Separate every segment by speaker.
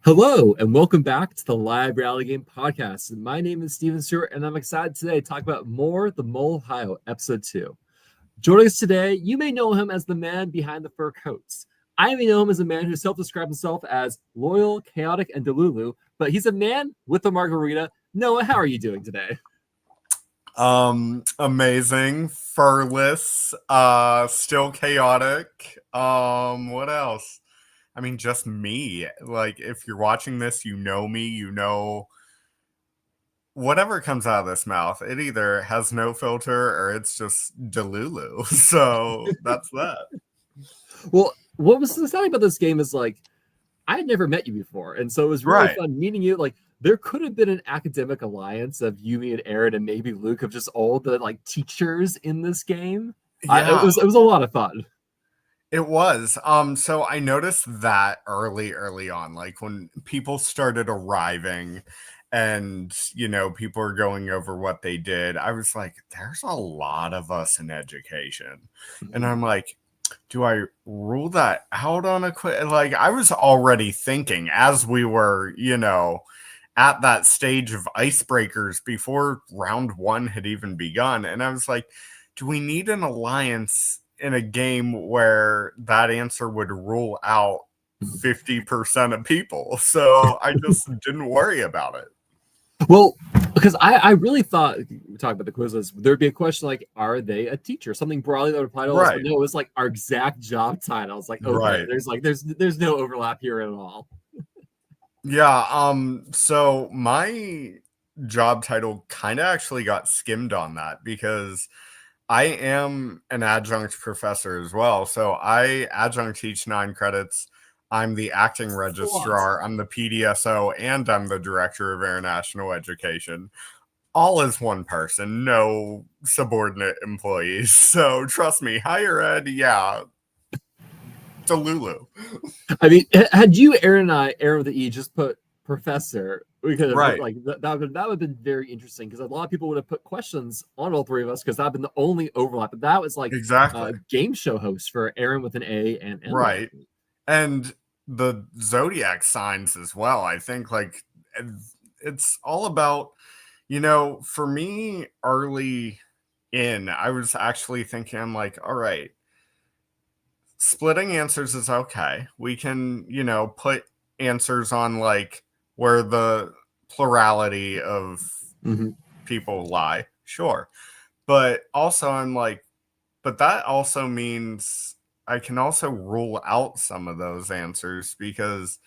Speaker 1: Hello, and welcome back to the Live Rally Game Podcast. My name is Steven Stewart, and I'm excited today to talk about More the Mole Ohio, Episode 2. Joining us today, you may know him as the man behind the fur coats. I may know him as a man who self-described himself as loyal, chaotic, and Delulu, but he's a man with a margarita. Noah, how are you doing today?
Speaker 2: Amazing, furless, still chaotic. What else? I mean, just me. Like, if you're watching this, you know me, you know whatever comes out of this mouth, it either has no filter or it's just Delulu. So that's that.
Speaker 1: Well, what was exciting about this game is I had never met you before, and so it was really fun meeting you. There could have been an academic alliance of Yumi and Aaron and maybe Luke of just all the teachers in this game.
Speaker 2: Yeah.
Speaker 1: It was a lot of fun.
Speaker 2: It was. So I noticed that early on, like when people started arriving and, people are going over what they did. I was like, there's a lot of us in education. And I'm like, do I rule that out on a quiz? Like, I was already thinking as we were, at that stage of icebreakers before round one had even begun. And I was like, do we need an alliance in a game where that answer would rule out 50% of people? So I just didn't worry about it.
Speaker 1: Well, because I really thought, we talked about the quizzes, there'd be a question like, are they a teacher? Something broadly that would apply to all of us. But no, it was like our exact job title. I was like, okay, there's no overlap here at all.
Speaker 2: Yeah, so my job title kind of actually got skimmed on that because I am an adjunct professor as well. So I adjunct teach 9 credits. I'm the acting registrar, I'm the PDSO, and I'm the director of international education. All as one person, no subordinate employees. So trust me, higher ed, yeah, Delulu.
Speaker 1: I mean, had you, Aaron with the E, just put professor, we could have that would have been very interesting because a lot of people would have put questions on all three of us because that would have been the only overlap. But that was
Speaker 2: exactly
Speaker 1: game show host for Aaron with an A and M.
Speaker 2: Right. And the zodiac signs as well. I think it's all about, for me early in, I was actually thinking, I'm like, all right, splitting answers is okay. We can, put answers on where the plurality of people lie. Sure. But also I'm like, but that also means I can also rule out some of those answers because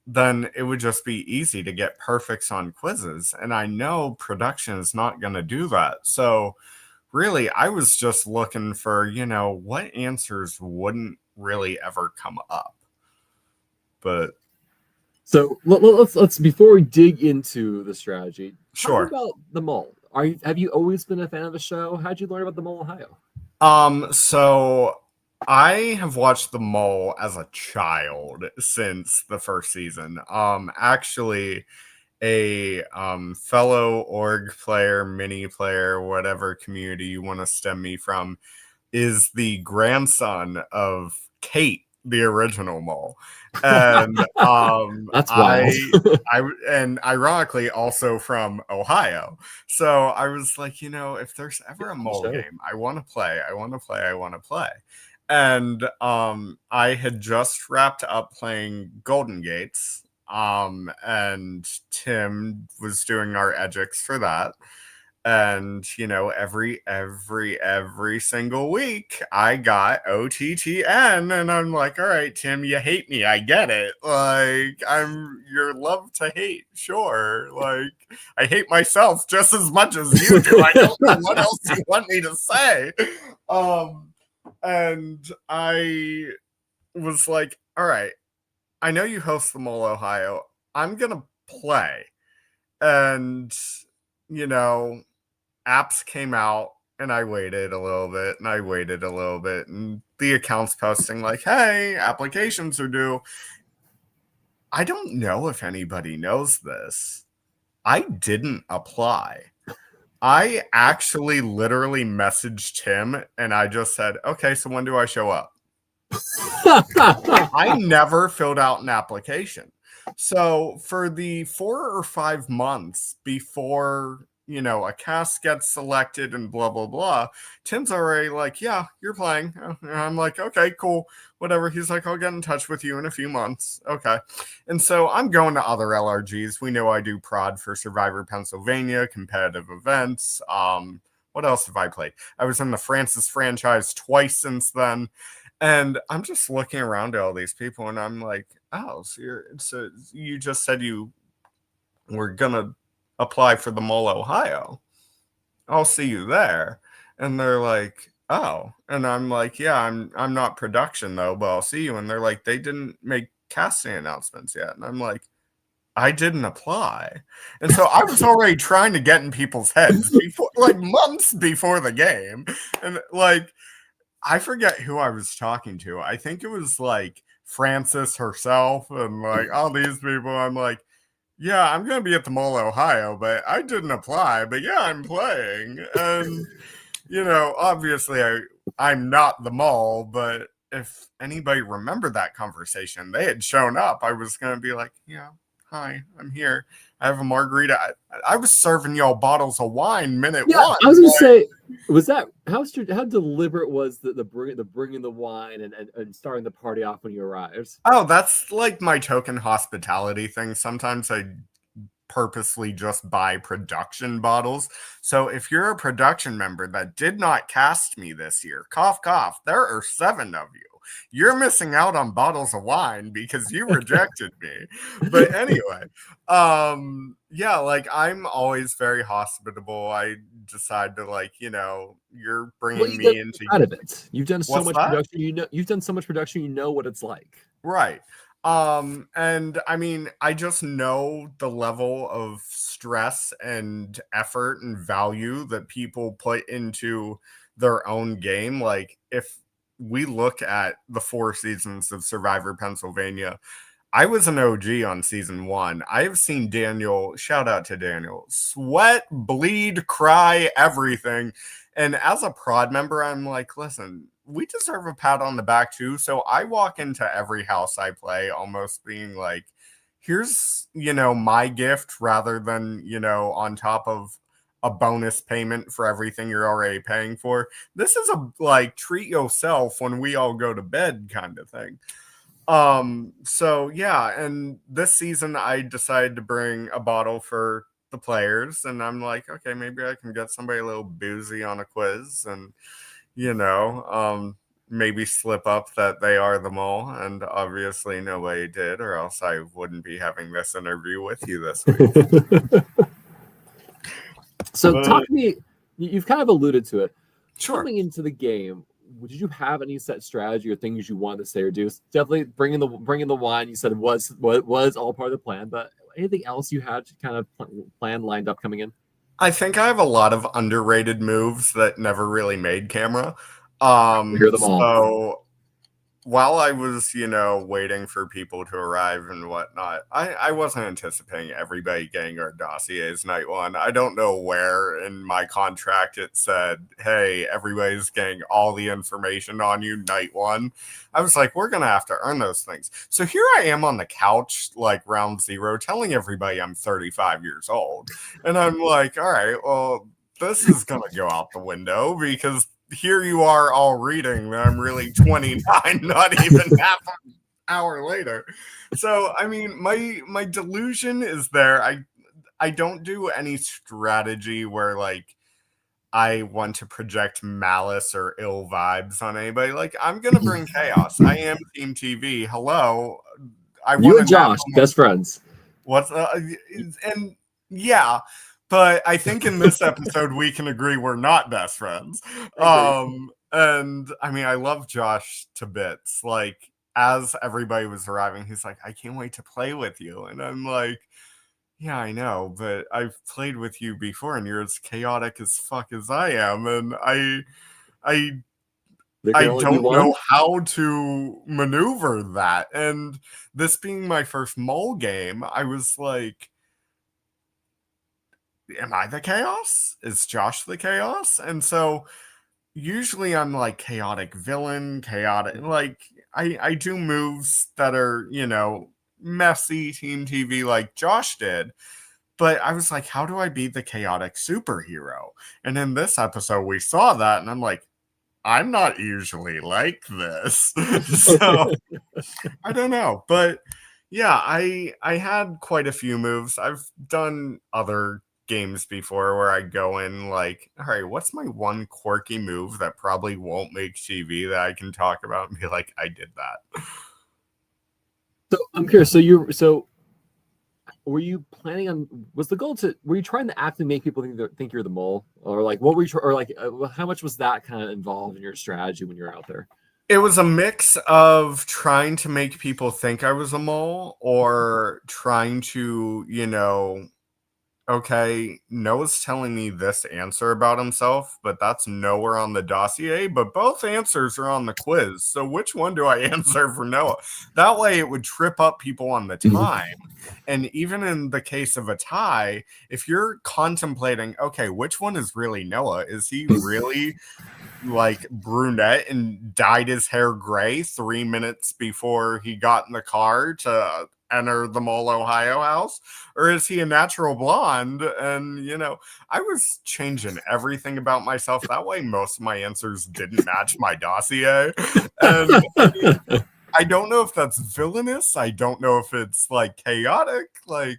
Speaker 2: then it would just be easy to get perfects on quizzes. And I know production is not going to do that. So really, I was just looking for, what answers wouldn't really ever come up. But
Speaker 1: so let's before we dig into the strategy,
Speaker 2: sure.
Speaker 1: Talk about the Mole. Have you always been a fan of the show? How'd you learn about the Mole Ohio?
Speaker 2: So I have watched The Mole as a child since the first season. Actually, a fellow org player, mini player, whatever community you want to stem me from, is the grandson of Kate, the original Mole. And
Speaker 1: that's wild.
Speaker 2: And ironically also from Ohio. So I was like, if there's ever a Mole game, I want to play. And I had just wrapped up playing Golden Gates. And Tim was doing our edX for that. And, every single week I got OTTN, and I'm like, all right, Tim, you hate me. I get it. Like, I'm your love to hate. Sure. Like, I hate myself just as much as you do. I don't know what else you want me to say. And I was like, all right, I know you host the Mole Ohio. I'm going to play. And, apps came out and I waited a little bit and the account's posting like, hey, applications are due. I don't know if anybody knows this. I didn't apply. I actually literally messaged him and I just said, okay, so when do I show up? I never filled out an application. So for the 4 or 5 months before, a cast gets selected and blah, blah, blah, Tim's already like, yeah, you're playing. And I'm like, okay, cool, whatever. He's like, I'll get in touch with you in a few months. Okay. And so I'm going to other LRGs. We know I do prod for Survivor Pennsylvania, competitive events. What else have I played? I was in the Francis franchise twice since then. And I'm just looking around at all these people and I'm like, oh, so you just said you were gonna apply for the Mole, Ohio. I'll see you there. And they're like, oh. And I'm like, yeah, I'm not production though, but I'll see you. And they're like, they didn't make casting announcements yet. And I'm like, I didn't apply. And so I was already trying to get in people's heads before, like months before the game. And like, I forget who I was talking to. I think it was like Frances herself and like all these people. I'm like, yeah, I'm going to be at the Mole, Ohio, but I didn't apply. But yeah, I'm playing. And, obviously I'm not the Mole, but if anybody remembered that conversation, they had shown up. I was going to be like, yeah, hi, I'm here. I have a margarita. I was serving y'all bottles of wine minute one.
Speaker 1: I was gonna say, was that how deliberate was the bringing the wine and starting the party off when you arrived?
Speaker 2: Oh, that's like my token hospitality thing. Sometimes I purposely just buy production bottles. So if you're a production member that did not cast me this year, cough, cough, there are 7 of you. You're missing out on bottles of wine because you rejected me. But anyway, yeah, like I'm always very hospitable. I decide to you're bringing me into
Speaker 1: out of it. You've done so much
Speaker 2: that?
Speaker 1: production. You've done so much production. You know what it's like.
Speaker 2: Right. And I mean, I just know the level of stress and effort and value that people put into their own game. Like if we look at the 4 seasons of Survivor Pennsylvania, I was an OG on season 1. I've seen Daniel, shout out to Daniel, sweat, bleed, cry, everything. And as a prod member, I'm like, listen, we deserve a pat on the back too. So I walk into every house I play almost being like, here's, my gift rather than, on top of a bonus payment for everything you're already paying for. This is a like treat yourself when we all go to bed kind of thing. So yeah, and this season I decided to bring a bottle for the players, and I'm like, okay, maybe I can get somebody a little boozy on a quiz and maybe slip up that they are the Mole, and obviously nobody did, or else I wouldn't be having this interview with you this week.
Speaker 1: So talk to me, you've kind of alluded to it.
Speaker 2: Sure.
Speaker 1: Coming into the game, did you have any set strategy or things you wanted to say or do? Definitely bringing the wine, you said was all part of the plan, but anything else you had to kind of plan lined up coming in?
Speaker 2: I think I have a lot of underrated moves that never really made camera.
Speaker 1: Hear them all.
Speaker 2: So while I was, waiting for people to arrive and whatnot, I wasn't anticipating everybody getting our dossiers night 1. I don't know where in my contract it said, hey, everybody's getting all the information on you night 1. I was like, we're going to have to earn those things. So here I am on the couch, like round 0, telling everybody I'm 35 years old. And I'm like, all right, well, this is going to go out the window because here you are all reading that I'm really 29, not even half an hour later. So, I mean, my delusion is there. I don't do any strategy where, like, I want to project malice or ill vibes on anybody. Like, I'm going to bring chaos. I am Team TV. Hello.
Speaker 1: You and Josh, best friends.
Speaker 2: And yeah. But I think in this episode, we can agree we're not best friends. And I mean, I love Josh to bits. Like, as everybody was arriving, he's like, I can't wait to play with you. And I'm like, yeah, I know, but I've played with you before and you're as chaotic as fuck as I am. And I don't know how to maneuver that. And this being my first Mole game, I was like, am I the chaos? Is Josh the chaos? And so usually I'm like chaotic villain, chaotic, like I do moves that are, messy team TV like Josh did. But I was like, how do I be the chaotic superhero? And in this episode, we saw that, and I'm like, I'm not usually like this. So I don't know. But yeah, I had quite a few moves. I've done other games before where I go in like, all right, what's my one quirky move that probably won't make TV that I can talk about and be like, I did that.
Speaker 1: So I'm curious. So were you planning on? Was the goal to? Were you trying to actually make people think you're the mole, or like what were you? Or like how much was that kind of involved in your strategy when you're out there?
Speaker 2: It was a mix of trying to make people think I was a mole or trying to, okay, Noah's telling me this answer about himself, but that's nowhere on the dossier, but both answers are on the quiz. So which one do I answer for Noah? That way it would trip up people on the time. And even in the case of a tie, if you're contemplating, okay, which one is really Noah? Is he really like brunette and dyed his hair gray 3 minutes before he got in the car to enter the Mole, Ohio house? Or is he a natural blonde? And, I was changing everything about myself. That way, most of my answers didn't match my dossier. And I don't know if that's villainous. I don't know if it's like chaotic. Like,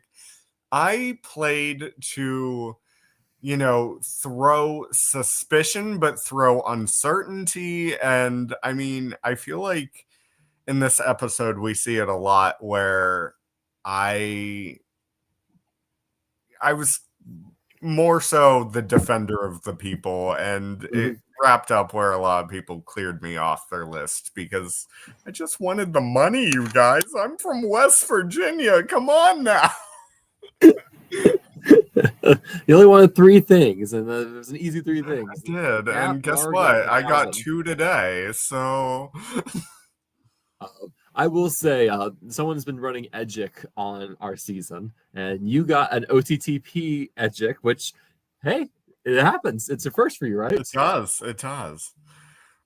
Speaker 2: I played to throw suspicion, but throw uncertainty. And I mean, I feel like in this episode, we see it a lot where I was more so the defender of the people, and it wrapped up where a lot of people cleared me off their list because I just wanted the money, you guys. I'm from West Virginia. Come on now.
Speaker 1: You only wanted 3 things, and it was an easy 3 things.
Speaker 2: I did, and guess what? I got 2 today, so...
Speaker 1: I will say, someone's been running Edgic on our season, and you got an OTTP Edgic, which, hey, it happens. It's a first for you, right?
Speaker 2: It does.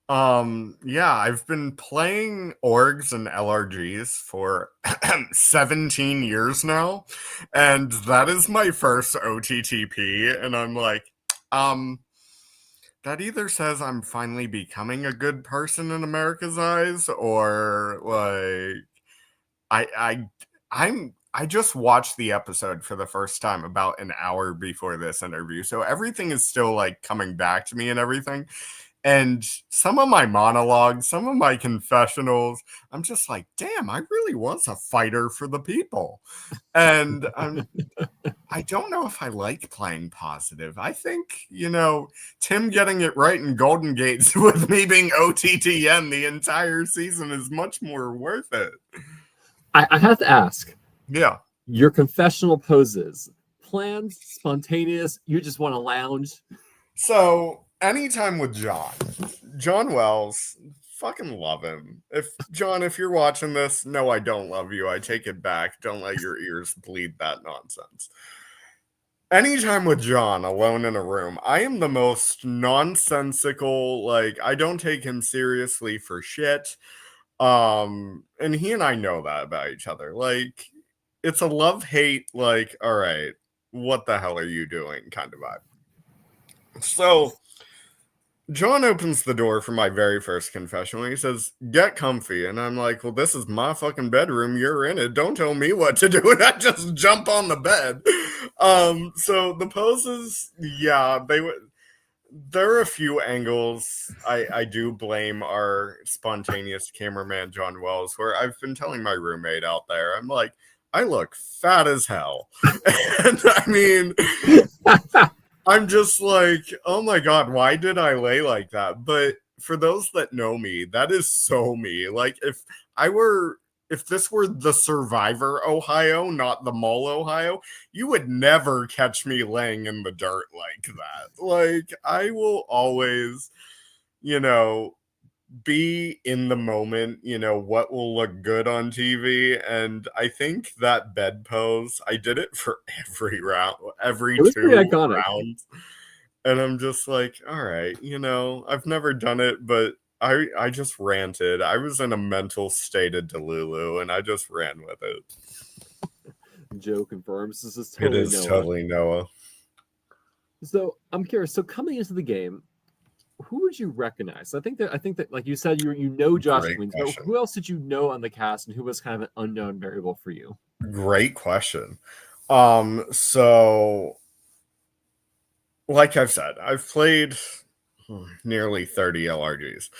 Speaker 2: Yeah, I've been playing orgs and LRGs for 17 years now, and that is my first OTTP, and I'm like, that either says I'm finally becoming a good person in America's eyes, or like I just watched the episode for the first time about an hour before this interview, so everything is still like coming back to me and everything. And some of my monologues, some of my confessionals, I'm just like, damn, I really was a fighter for the people. And I don't know if I like playing positive. I think, Tim getting it right in Golden Gates with me being OTTN the entire season is much more worth it.
Speaker 1: I have to ask.
Speaker 2: Yeah.
Speaker 1: Your confessional poses, planned, spontaneous, you just want to lounge?
Speaker 2: So... anytime with John Wells, fucking love him. If you're watching this, no, I don't love you. I take it back. Don't let your ears bleed that nonsense. Anytime with John alone in a room, I am the most nonsensical, like, I don't take him seriously for shit. And he and I know that about each other. Like, it's a love-hate, like, all right, what the hell are you doing kind of vibe. So John opens the door for my very first confession when he says, get comfy. And I'm like, well, this is my fucking bedroom. You're in it. Don't tell me what to do. And I just jump on the bed. So the poses, yeah, there are a few angles I do blame our spontaneous cameraman, John Wells, where I've been telling my roommate out there, I'm like, I look fat as hell. And I mean... I'm just like, oh my God, why did I lay like that? But for those that know me, that is so me. Like, if this were the Survivor Ohio, not the Mole Ohio, you would never catch me laying in the dirt like that. Like, I will always, be in the moment, what will look good on TV. And I think that bed pose, I did it for every round, every 2 rounds. And I'm just like, all right, I've never done it, but I just ranted. I was in a mental state of Delulu, and I just ran with it.
Speaker 1: Joe confirms this is
Speaker 2: It
Speaker 1: totally
Speaker 2: is
Speaker 1: Noah.
Speaker 2: totally Noah.
Speaker 1: So I'm curious. So coming into the game, who would you recognize? I think that like you said, you know Josh
Speaker 2: Great
Speaker 1: Queens, but
Speaker 2: question.
Speaker 1: who else did you know on the cast, and who was kind of an unknown variable for you?
Speaker 2: Great question. So like I've said, I've played nearly 30 LRGs.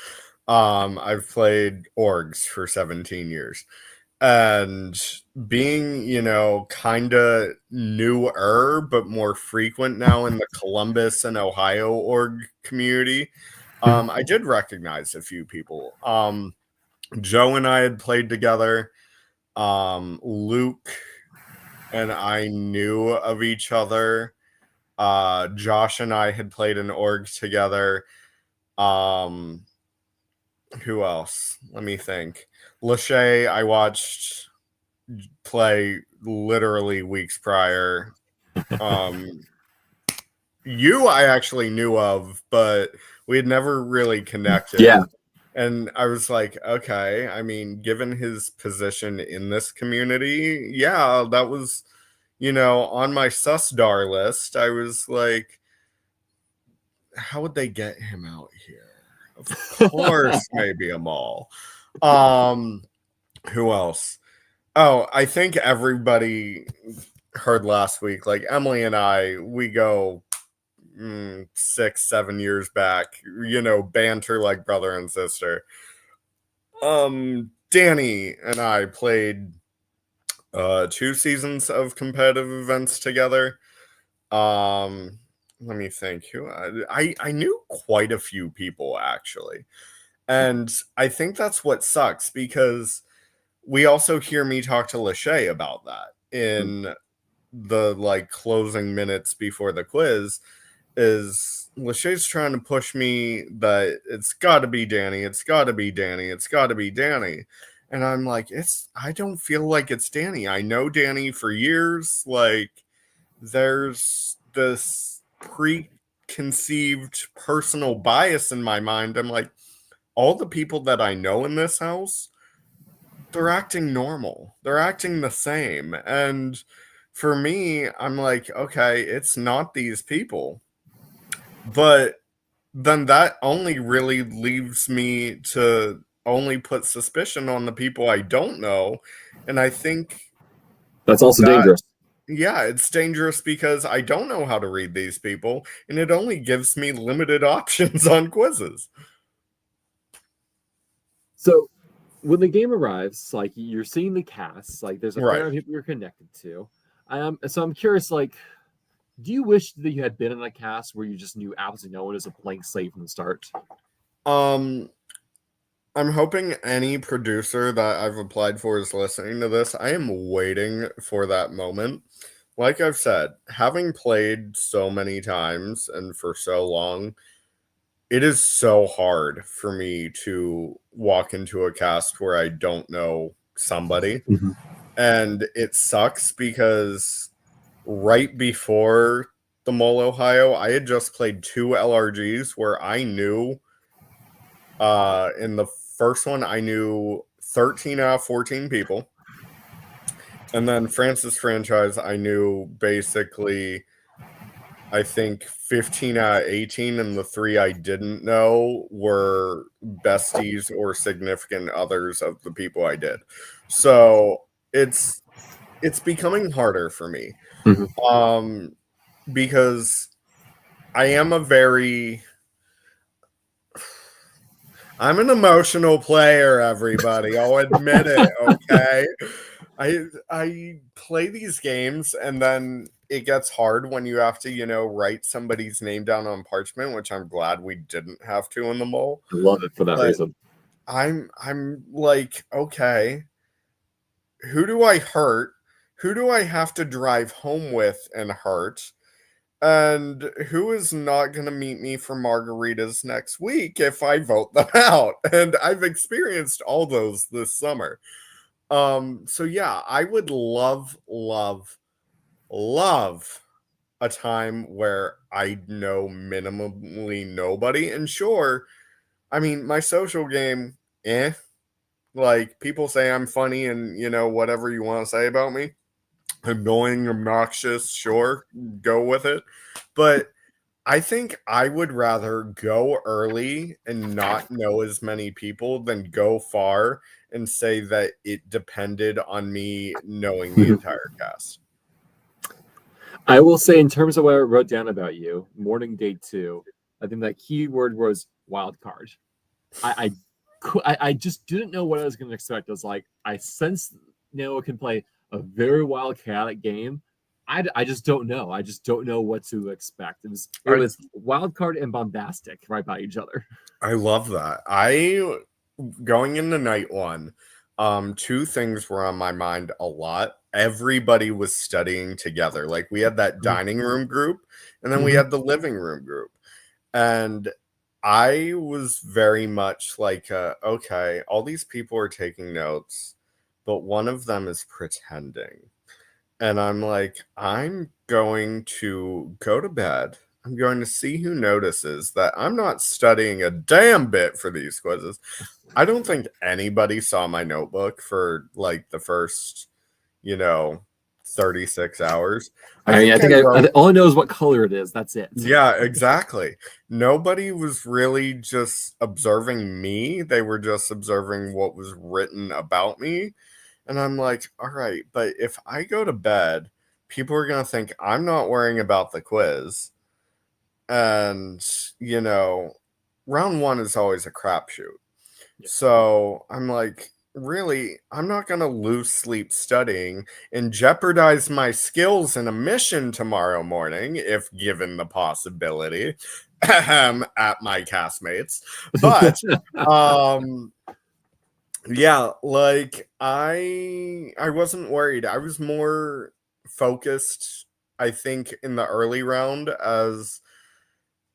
Speaker 2: I've played orgs for 17 years. And being, kind of newer but more frequent now in the Columbus and Ohio org community, I did recognize a few people. Joe and I had played together. Luke and I knew of each other. Josh and I had played an org together. Who else? Let me think. Lachey, I watched play literally weeks prior. You I actually knew of, but we had never really connected.
Speaker 1: Yeah.
Speaker 2: And I was like, okay, I mean, given his position in this community, yeah, that was, on my susdar list. I was like, how would they get him out here? Of course, maybe a mall. Who else? Oh, I think everybody heard last week, like Emily and I, we go 6-7 years back, banter like brother and sister. Danny and I played 2 seasons of competitive events together. Let me think. Who I knew quite a few people actually. And I think that's what sucks, because we also hear me talk to Lachey about that in the closing minutes before the quiz. Is Lachey's trying to push me that it's got to be Danny, it's got to be Danny, it's got to be Danny. And I'm like, I don't feel like it's Danny. I know Danny for years. Like, there's this preconceived personal bias in my mind. I'm like, all the people that I know in this house, they're acting normal. They're acting the same. And for me, I'm like, okay, it's not these people. But then that only really leaves me to only put suspicion on the people I don't know. And I think
Speaker 1: that's also dangerous.
Speaker 2: Yeah, it's dangerous because I don't know how to read these people, and it only gives me limited options on quizzes.
Speaker 1: So when the game arrives, like you're seeing the cast, like there's a
Speaker 2: Right.
Speaker 1: fair of people you're connected to. So I'm curious, like, do you wish that you had been in a cast where you just knew absolutely no one, as a blank slate from the start?
Speaker 2: I'm hoping any producer that I've applied for is listening to this. I am waiting for that moment. Like I've said, having played so many times and for so long, it is so hard for me to walk into a cast where I don't know somebody.
Speaker 1: Mm-hmm.
Speaker 2: And it sucks because right before the Mole, Ohio, I had just played 2 LRGs where I knew, in the first one, I knew 13 out of 14 people. And then Francis franchise, I knew basically, I think 15 out of 18, and the 3 I didn't know were besties or significant others of the people I did. So it's becoming harder for me.
Speaker 1: Mm-hmm.
Speaker 2: Because I am I'm an emotional player, everybody. I'll admit it, okay? I play these games, and then it gets hard when you have to, write somebody's name down on parchment, which I'm glad we didn't have to in the Mole.
Speaker 1: I love it for that reason.
Speaker 2: I'm like, okay, who do I hurt? Who do I have to drive home with and hurt? And who is not going to meet me for margaritas next week if I vote them out? And I've experienced all those this summer. So yeah, I would love a time where I know minimally nobody. And sure, I mean, my social game, like people say I'm funny and whatever you want to say about me, annoying, obnoxious, sure, go with it. But I think I would rather go early and not know as many people than go far and say that it depended on me knowing the entire cast.
Speaker 1: I will say, in terms of what I wrote down about you, morning day 2, I think that keyword was wild card. I just didn't know what I was going to expect. I was like, I sense Noah can play a very wild, chaotic game. I just don't know. I just don't know what to expect. It was wild card and bombastic right by each other.
Speaker 2: I love that. Going into night 1, 2 things were on my mind a lot. Everybody was studying together. Like we had that dining room group, and then we had the living room group. And I was very much like, okay, all these people are taking notes, but one of them is pretending. And I'm like, I'm going to go to bed. I'm going to see who notices that I'm not studying a damn bit for these quizzes. I don't think anybody saw my notebook for like the first, 36 hours.
Speaker 1: I think all I know is what color it is. That's it.
Speaker 2: Yeah, exactly. Nobody was really just observing me. They were just observing what was written about me. And I'm like, all right, but if I go to bed, people are going to think I'm not worrying about the quiz. And, round 1 is always a crapshoot. Yeah. So I'm like, really, I'm not going to lose sleep studying and jeopardize my skills in a mission tomorrow morning if given the possibility at my castmates. But yeah, like I wasn't worried. I was more focused, I think, in the early round, as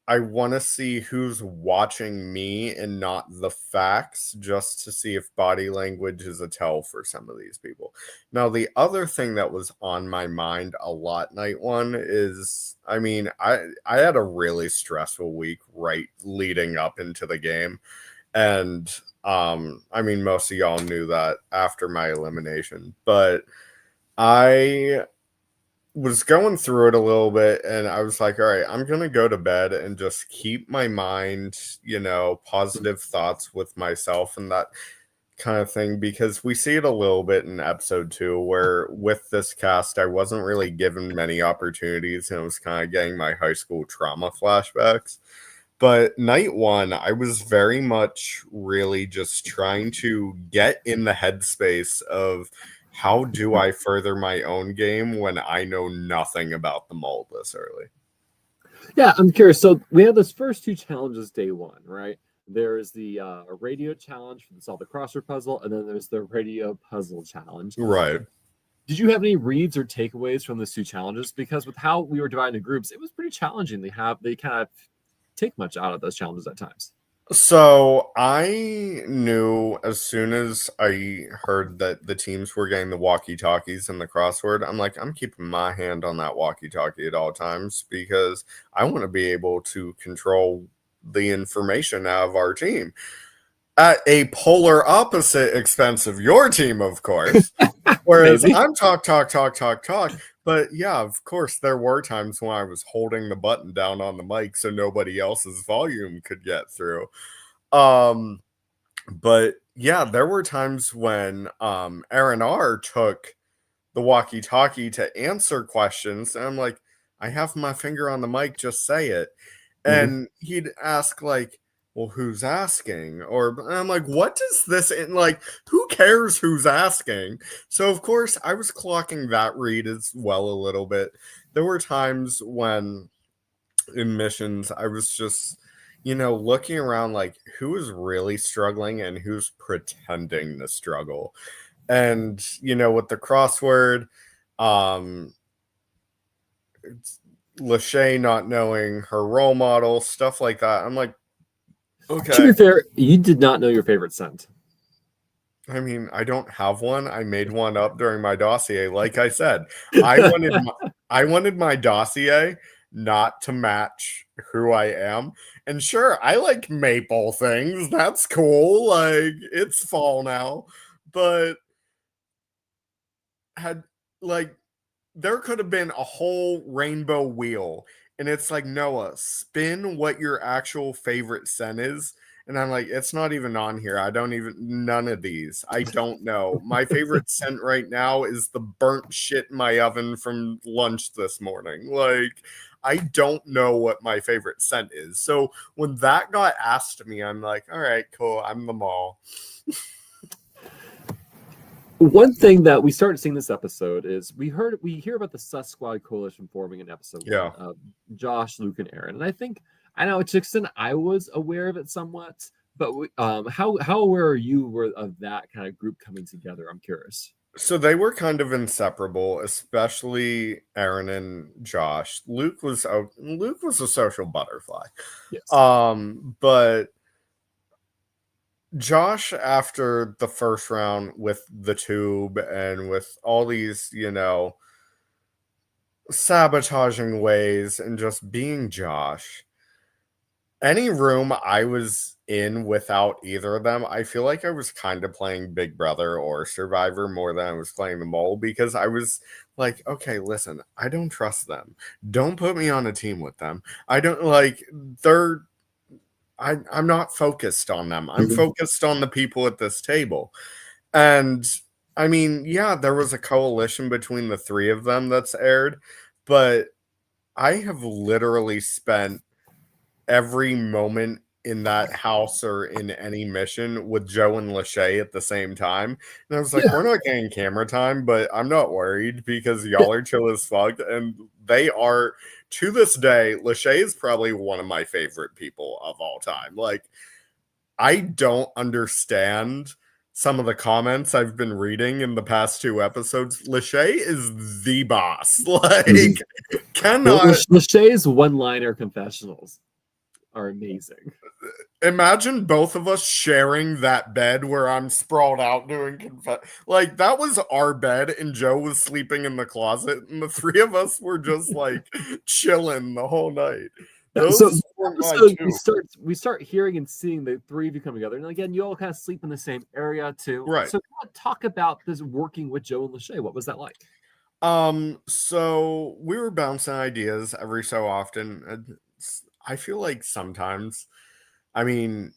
Speaker 2: I want to see who's watching me and not the facts, just to see if body language is a tell for some of these people. Now, the other thing that was on my mind a lot night 1 is, I mean, I had a really stressful week right leading up into the game. And I mean, most of y'all knew that after my elimination, but I was going through it a little bit and I was like, all right, I'm going to go to bed and just keep my mind, positive thoughts with myself and that kind of thing, because we see it a little bit in episode 2 where with this cast, I wasn't really given many opportunities and I was kind of getting my high school trauma flashbacks. But night 1, I was very much really just trying to get in the headspace of how do I further my own game when I know nothing about the mold this early.
Speaker 1: Yeah, I'm curious. So we have those first 2 challenges day 1, right? There is the radio challenge for the solve the crossword puzzle, and then there's the radio puzzle challenge.
Speaker 2: Right.
Speaker 1: Did you have any reads or takeaways from those 2 challenges? Because with how we were divided into groups, it was pretty challenging. They kind of take much out of those challenges at times.
Speaker 2: So I knew as soon as I heard that the teams were getting the walkie-talkies and the crossword, I'm like, I'm keeping my hand on that walkie-talkie at all times because I want to be able to control the information out of our team at a polar opposite expense of your team, of course. Whereas I'm talk. But yeah, of course, there were times when I was holding the button down on the mic so nobody else's volume could get through. But yeah, there were times when Aaron R took the walkie-talkie to answer questions, and I'm like, I have my finger on the mic, just say it. And he'd ask like, well, who's asking? Or I'm like, what does this, like, who cares who's asking? So, of course, I was clocking that read as well a little bit. There were times when in missions, I was just, looking around like, who is really struggling and who's pretending to struggle. And, with the crossword, Lachey not knowing her role model, stuff like that. I'm like, okay.
Speaker 1: To be fair, you did not know your favorite scent.
Speaker 2: I mean, I don't have one. I made one up during my dossier. Like I said, I wanted my dossier not to match who I am. And sure, I like maple things. That's cool. Like, it's fall now. But had like there could have been a whole rainbow wheel, and it's like, Noah, spin what your actual favorite scent is. And I'm like, it's not even on here. I don't even, none of these. I don't know. My favorite scent right now is the burnt shit in my oven from lunch this morning. Like, I don't know what my favorite scent is. So when that got asked to me, I'm like, all right, cool. I'm the mall.
Speaker 1: One thing that we started seeing this episode is we hear about the Sus Squad coalition forming in episode
Speaker 2: Yeah.
Speaker 1: 1. Josh, Luke, and Aaron. And I know to an extent I was aware of it somewhat, but how aware are you of that kind of group coming together? I'm curious.
Speaker 2: So they were kind of inseparable, especially Aaron and Josh. Luke was a social butterfly.
Speaker 1: Yes.
Speaker 2: But Josh, after the first round with the tube and with all these, sabotaging ways and just being Josh, any room I was in without either of them, I feel like I was kind of playing Big Brother or Survivor more than I was playing the mole, because I was like, okay, listen, I don't trust them. Don't put me on a team with them. I don't like I'm not focused on them. I'm focused on the people at this table. And I mean, yeah, there was a coalition between the three of them that's aired, but I have literally spent every moment in that house or in any mission with Joe and Lachey at the same time. And I was like, we're not getting camera time, but I'm not worried because y'all are chill as fuck. And they are, to this day, Lachey is probably one of my favorite people of all time. Like, I don't understand some of the comments I've been reading in the past 2 episodes. Lachey is the boss. Like, cannot.
Speaker 1: Lachey's one-liner confessionals are amazing.
Speaker 2: Imagine both of us sharing that bed where I'm sprawled out doing like, that was our bed and Joe was sleeping in the closet and the three of us were just like chilling the whole night. Those were my two.
Speaker 1: We start hearing and seeing the three of you come together, and again, you all kind of sleep in the same area too,
Speaker 2: right?
Speaker 1: So talk about this working with Joe and Lachey. What was that like?
Speaker 2: So we were bouncing ideas every so often. I feel like sometimes, I mean,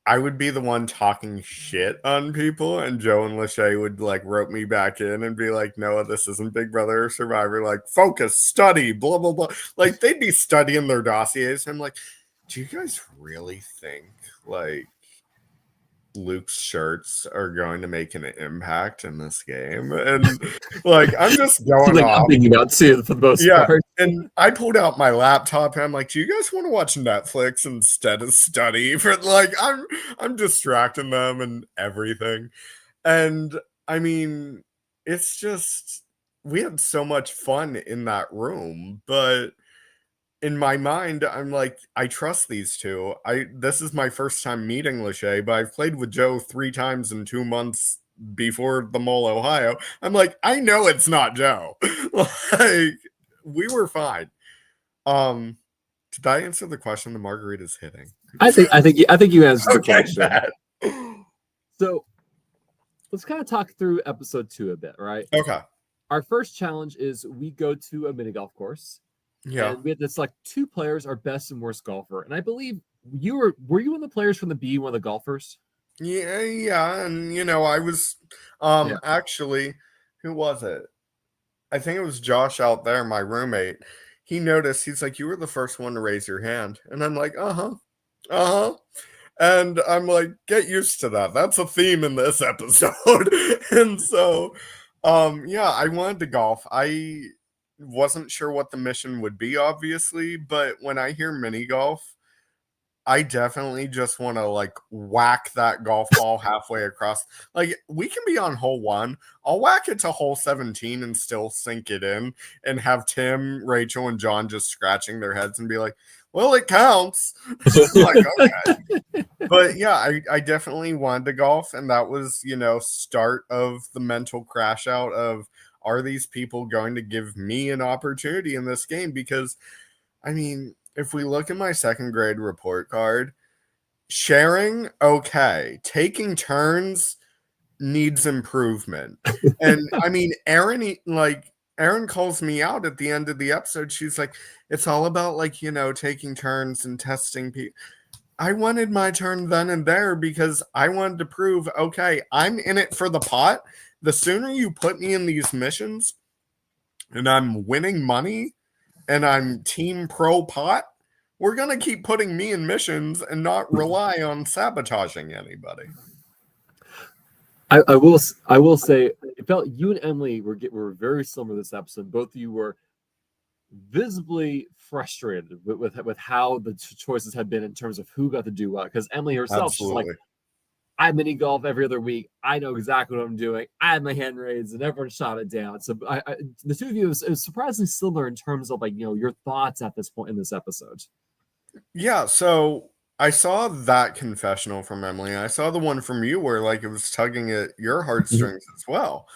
Speaker 2: I would be the one talking shit on people, and Joe and Lachey would like rope me back in and be like, Noah, this isn't Big Brother or Survivor. Like, focus, study, blah, blah, blah. Like, they'd be studying their dossiers. I'm like, do you guys really think like Luke's shirts are going to make an impact in this game? And like, I'm just going off.
Speaker 1: I'm thinking about too for the most part.
Speaker 2: And I pulled out my laptop and I'm like, do you guys want to watch Netflix instead of study? For like, I'm distracting them and everything. And I mean, it's just, we had so much fun in that room, but in my mind, I'm like, I trust these two. This is my first time meeting Lachey, but I've played with Joe 3 times in 2 months before the Mole, Ohio. I'm like, I know it's not Joe. Like, we were fine. Did I answer the question? The margarita's hitting.
Speaker 1: I think you answered the question. So let's kind of talk through episode 2 a bit, right?
Speaker 2: Okay.
Speaker 1: Our first challenge is we go to a mini golf course.
Speaker 2: Yeah.
Speaker 1: And we had to select 2 players, our best and worst golfer. And I believe were you one of the players from the B, one of the golfers?
Speaker 2: Yeah. And I was actually, who was it? I think it was Josh out there, my roommate. He noticed, he's like, you were the first one to raise your hand. And I'm like, uh-huh. And I'm like, get used to that. That's a theme in this episode. And so, I wanted to golf. I wasn't sure what the mission would be, obviously, but when I hear mini golf, I definitely just want to like whack that golf ball halfway across. Like, we can be on hole 1. I'll whack it to hole 17 and still sink it in and have Tim, Rachel, and John just scratching their heads and be like, well, it counts. Like, okay. But yeah, I definitely wanted to golf, and that was, start of the mental crash out of, are these people going to give me an opportunity in this game? Because I mean, if we look at my second grade report card, sharing, okay. Taking turns needs improvement. And I mean, Erin calls me out at the end of the episode. She's like, it's all about like, taking turns and testing people. I wanted my turn then and there because I wanted to prove, okay, I'm in it for the pot. The sooner you put me in these missions and I'm winning money and I'm team pro pot, we're going to keep putting me in missions and not rely on sabotaging anybody.
Speaker 1: I will say it felt you and Emily were very similar this episode. Both of you were visibly frustrated with how the choices had been in terms of who got to do what. Because Emily herself,
Speaker 2: Absolutely.
Speaker 1: she's like, I mini golf every other week. I know exactly what I'm doing. I had my hand raised, and everyone shot it down. So the two of you, it was surprisingly similar in terms of like your thoughts at this point in this episode.
Speaker 2: Yeah, so I saw that confessional from Emily. I saw the one from you where like it was tugging at your heartstrings as well.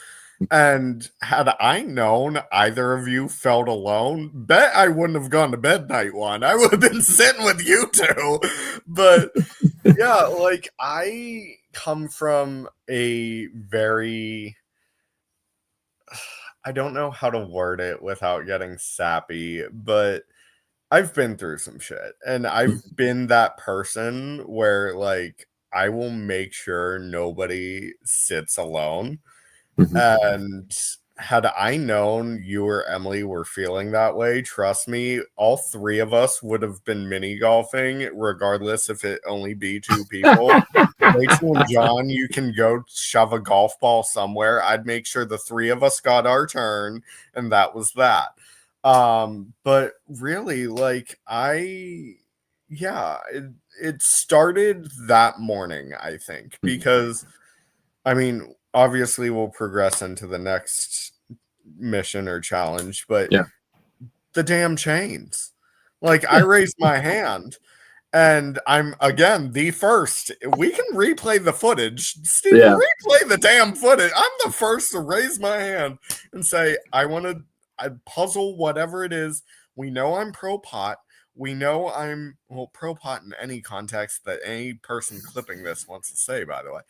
Speaker 2: And had I known either of you felt alone, bet I wouldn't have gone to bed night one. I would have been sitting with you two. But yeah, like I come from a very, I don't know how to word it without getting sappy, but I've been through some shit. And I've been that person where like I will make sure nobody sits alone. And had I known you or Emily were feeling that way, trust me, all three of us would have been mini golfing, regardless if it only be two people. Rachel and John, you can go shove a golf ball somewhere. I'd make sure the three of us got our turn, and that was that. But really, like it started that morning, I think, because I mean, obviously we'll progress into the next mission or challenge, but
Speaker 1: Yeah.
Speaker 2: the damn chains. Like I raised my hand and I'm again the first. We can replay the footage. Steven, replay the damn footage. I'm the first to raise my hand and say, I want to puzzle whatever it is. We know I'm pro pot. We know I'm pro pot in any context that any person clipping this wants to say, by the way.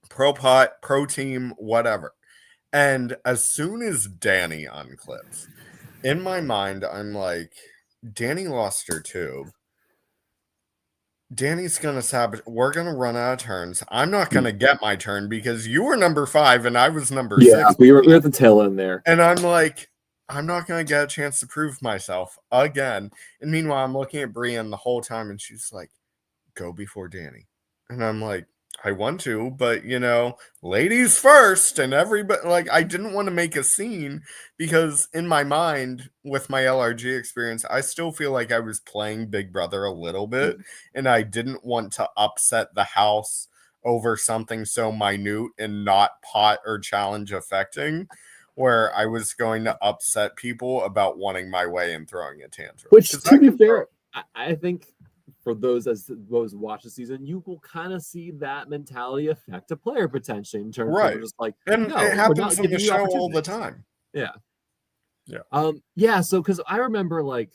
Speaker 2: Pro pot, pro team, whatever. And as soon as Danny unclips, in my mind, I'm like, Danny lost her tube. Danny's gonna sabotage. We're gonna run out of turns. I'm not gonna get my turn because you were number 5 and I was number 6.
Speaker 1: Yeah, we were at the tail end there.
Speaker 2: And I'm like, I'm not gonna get a chance to prove myself again. And meanwhile, I'm looking at Brienne the whole time, and she's like, "Go before Danny," and I'm like, I want to, but ladies first. And everybody, like, I didn't want to make a scene because in my mind with my LRG experience, I still feel like I was playing Big Brother a little bit, and I didn't want to upset the house over something so minute and not pot or challenge affecting, where I was going to upset people about wanting my way and throwing a tantrum.
Speaker 1: Which, to be fair, I think for those watch the season, you will kind of see that mentality affect a player potentially in terms of just like,
Speaker 2: and
Speaker 1: no,
Speaker 2: it happens in the show all the time.
Speaker 1: Yeah. So because I remember like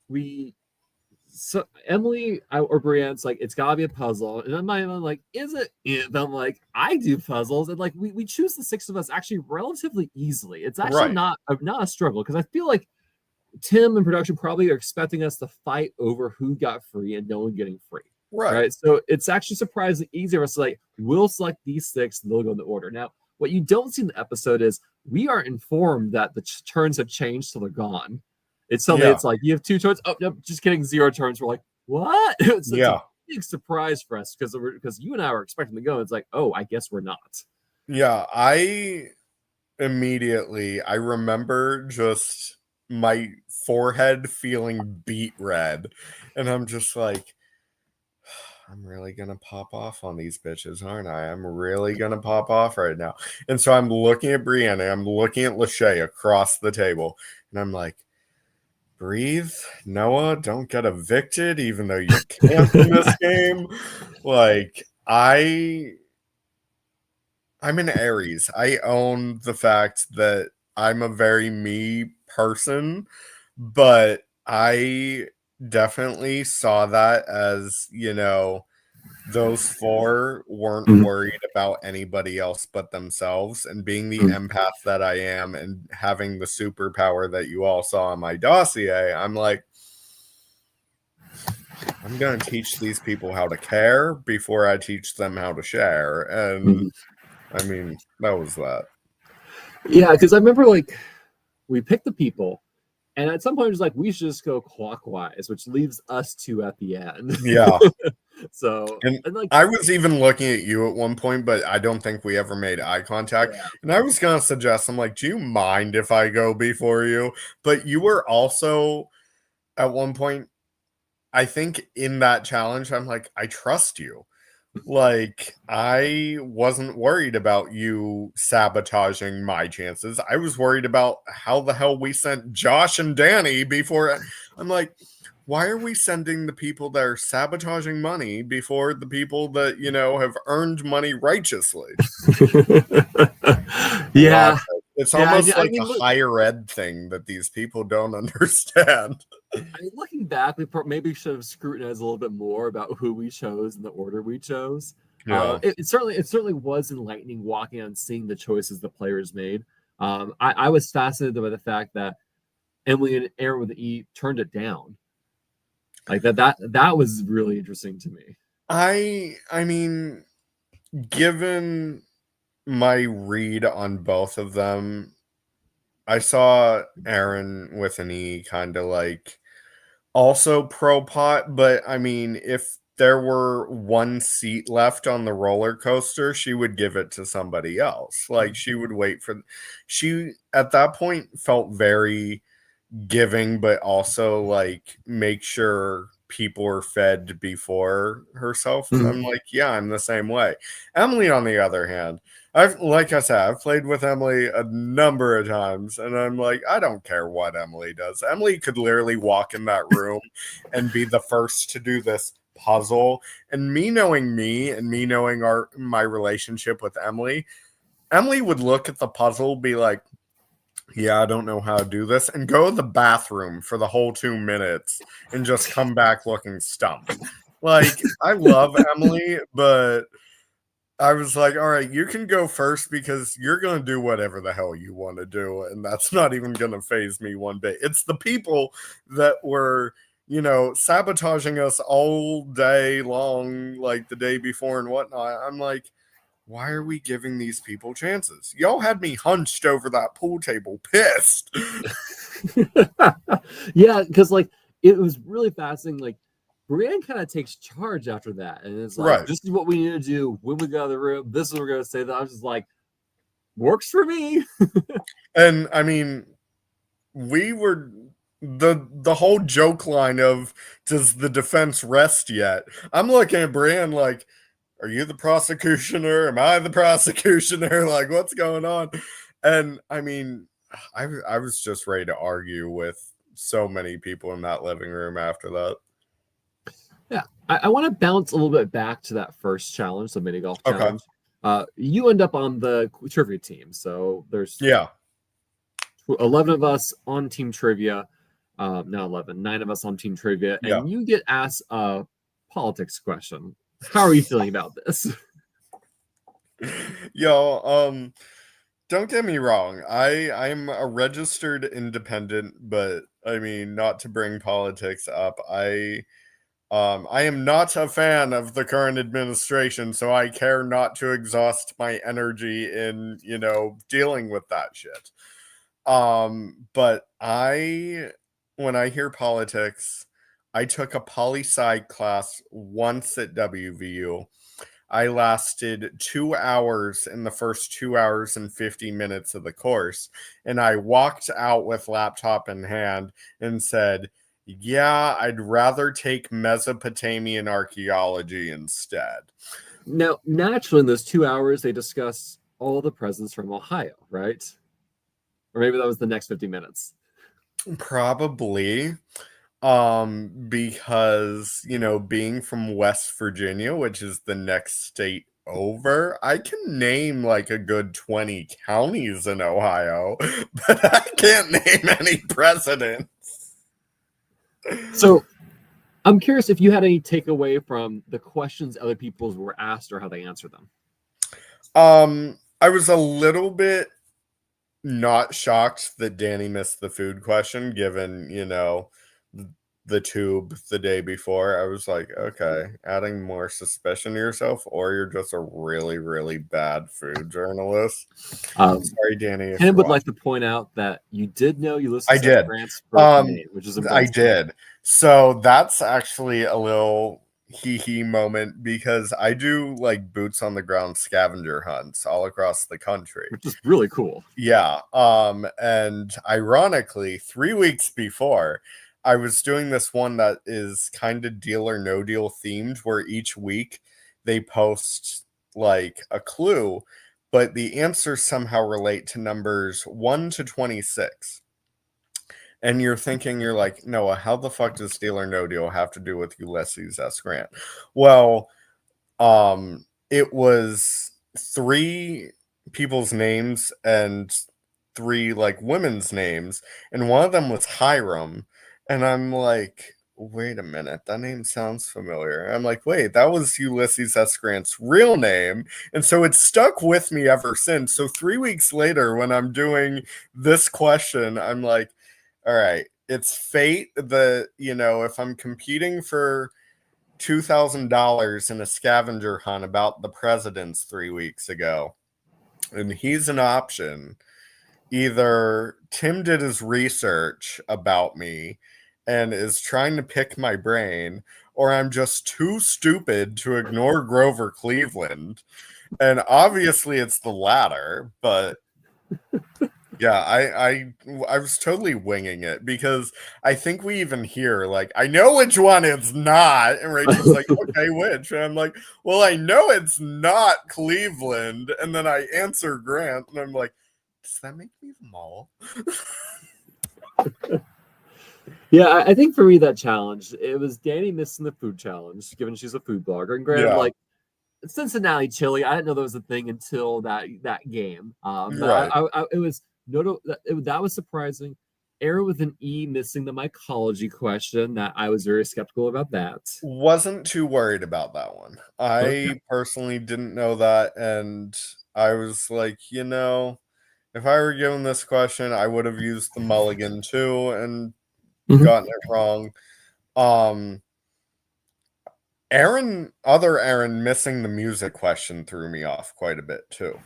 Speaker 1: Emily or Brienne's like, it's gotta be a puzzle, and I'm like, is it? And I'm like, I do puzzles, and like we choose the 6 of us actually relatively easily. It's actually not a struggle because I feel like Tim and production probably are expecting us to fight over who got free and no one getting free. Right. So it's actually surprisingly easy for us to like, we'll select these 6 and they'll go in the order. Now, what you don't see in the episode is we are informed that the turns have changed till they're gone. It's something it's like, you have 2 turns. Oh, no, just kidding. 0 turns. We're like, what? It's a big surprise for us because you and I were expecting to go. It's like, oh, I guess we're not.
Speaker 2: Yeah. I remember just my forehead feeling beet red, and I'm just like, I'm really gonna pop off on these bitches, aren't I? I'm really gonna pop off right now. And so I'm looking at Brienne, I'm looking at Lachey across the table, and I'm like, breathe, Noah, don't get evicted, even though you can't in this game. Like, I'm an Aries. I own the fact that I'm a very me person, But I definitely saw that as, those four weren't
Speaker 1: Mhm.
Speaker 2: worried about anybody else but themselves. And being the
Speaker 1: Mhm.
Speaker 2: empath that I am and having the superpower that you all saw in my dossier, I'm like, I'm going to teach these people how to care before I teach them how to share. And
Speaker 1: Mhm.
Speaker 2: I mean, that was that.
Speaker 1: Yeah, because I remember like we picked the people, and at some point it was like we should just go clockwise, which leaves us two at the end.
Speaker 2: Yeah.
Speaker 1: So
Speaker 2: And
Speaker 1: and like
Speaker 2: I was even looking at you at one point, but I don't think we ever made eye contact.
Speaker 1: yeah,
Speaker 2: And I was going to suggest, I'm like, do you mind if I go before you? But you were also at one point, I think in that challenge, I'm like, I trust you. Like, I wasn't worried about you sabotaging my chances. I was worried about how the hell we sent Josh and Danny before. I'm like, why are we sending the people that are sabotaging money before the people that, have earned money righteously? I love
Speaker 1: yeah,
Speaker 2: it. It's
Speaker 1: yeah.
Speaker 2: almost
Speaker 1: I
Speaker 2: like
Speaker 1: mean,
Speaker 2: a
Speaker 1: look,
Speaker 2: higher ed thing that these people don't understand.
Speaker 1: I mean, looking back, we maybe should have scrutinized a little bit more about who we chose and the order we chose.
Speaker 2: Yeah.
Speaker 1: It certainly was enlightening walking and seeing the choices the players made. I was fascinated by the fact that Emily and Aaron with the E turned it down. Like that was really interesting to me.
Speaker 2: I mean, given my read on both of them, I saw Aaron with an E kind of like also pro pot, but I mean, if there were one seat left on the roller coaster, she would give it to somebody else. Like she would wait for she at that point felt very giving, but also like make sure people are fed before herself. And
Speaker 1: Mhm.
Speaker 2: I'm like, yeah, I'm the same way. Emily, on the other hand, like I said, I've played with Emily a number of times, and I'm like, I don't care what Emily does. Emily could literally walk in that room and be the first to do this puzzle. And me and me knowing my relationship with Emily would look at the puzzle, be like, yeah, I don't know how to do this, and go to the bathroom for the whole 2 minutes and just come back looking stumped. Like, I love Emily, but I was like, all right, you can go first because you're going to do whatever the hell you want to do. And that's not even going to phase me one bit. It's the people that were, sabotaging us all day long, like the day before and whatnot. I'm like, why are we giving these people chances? Y'all had me hunched over that pool table, pissed.
Speaker 1: Yeah, because like it was really fascinating. Like Brienne kind of takes charge after that, and it's like,
Speaker 2: Right.
Speaker 1: this is what we need to do when we go out of the room. This is what we're gonna say. That I was just like, works for me.
Speaker 2: And I mean, we were the whole joke line of does the defense rest yet? I'm looking at Brienne like, are you the prosecutioner? Am I the prosecutioner? Like, what's going on? And I mean, I was just ready to argue with so many people in that living room after that.
Speaker 1: Yeah, I want to bounce a little bit back to that first challenge, the mini golf
Speaker 2: Okay.
Speaker 1: challenge. You end up on the trivia team, so there's
Speaker 2: Yeah.
Speaker 1: 11 of us on team trivia. Not 11, 9 of us on team trivia,
Speaker 2: Yeah.
Speaker 1: and you get asked a politics question. How are you feeling about this?
Speaker 2: Yo, don't get me wrong. I'm a registered independent, but I mean, not to bring politics up. I am not a fan of the current administration, so I care not to exhaust my energy in, dealing with that shit. But when I hear politics, I took a poli sci class once at WVU. I lasted 2 hours in the first 2 hours and 50 minutes of the course. And I walked out with laptop in hand and said, yeah, I'd rather take Mesopotamian archaeology instead.
Speaker 1: Now, naturally, in those 2 hours, they discuss all the presidents from Ohio, right? Or maybe that was the next 50 minutes.
Speaker 2: Probably. Because, being from West Virginia, which is the next state over, I can name like a good 20 counties in Ohio, but I can't name any presidents.
Speaker 1: So I'm curious if you had any takeaway from the questions other people were asked or how they answered them.
Speaker 2: I was a little bit not shocked that Danny missed the food question, given, the tube the day before. I was like, okay, adding more suspicion to yourself, or you're just a really, really bad food journalist. Sorry, Danny.
Speaker 1: Ken would like to point out that you did know Ulysses
Speaker 2: I did.
Speaker 1: Grant's birth name, which is
Speaker 2: I did. So that's actually a little hee moment because I do like boots on the ground scavenger hunts all across the country,
Speaker 1: which is really cool.
Speaker 2: Yeah. And ironically, 3 weeks before, I was doing this one that is kind of Deal or No Deal themed, where each week they post like a clue, but the answers somehow relate to numbers 1 to 26. And you're thinking, you're like, Noah, how the fuck does Deal or No Deal have to do with Ulysses S. Grant? Well, it was 3 people's names and 3 like women's names, and one of them was Hiram. And I'm like, wait a minute, that name sounds familiar. I'm like, wait, that was Ulysses S. Grant's real name. And so it's stuck with me ever since. So 3 weeks later, when I'm doing this question, I'm like, all right, it's fate that, if I'm competing for $2,000 in a scavenger hunt about the presidents 3 weeks ago, and he's an option. Either Tim did his research about me and is trying to pick my brain, or I'm just too stupid to ignore Grover Cleveland. And obviously it's the latter, but yeah, I was totally winging it because I think we even hear like, I know which one it's not, and Rachel's like, okay, which? And I'm like, well, I know it's not Cleveland, and then I answer Grant, and I'm like, does that make me the mole?
Speaker 1: Yeah, I think for me that challenge, it was Danny missing the food challenge, given she's a food blogger, and Grant like Cincinnati chili. I didn't know that was a thing until that game.
Speaker 2: Right.
Speaker 1: It was that was surprising. Aaron with an E missing the mycology question. That I was very skeptical about that.
Speaker 2: Wasn't too worried about that one. I personally didn't know that, and I was like, if I were given this question, I would have used the mulligan too and gotten it wrong. Aaron missing the music question threw me off quite a bit too.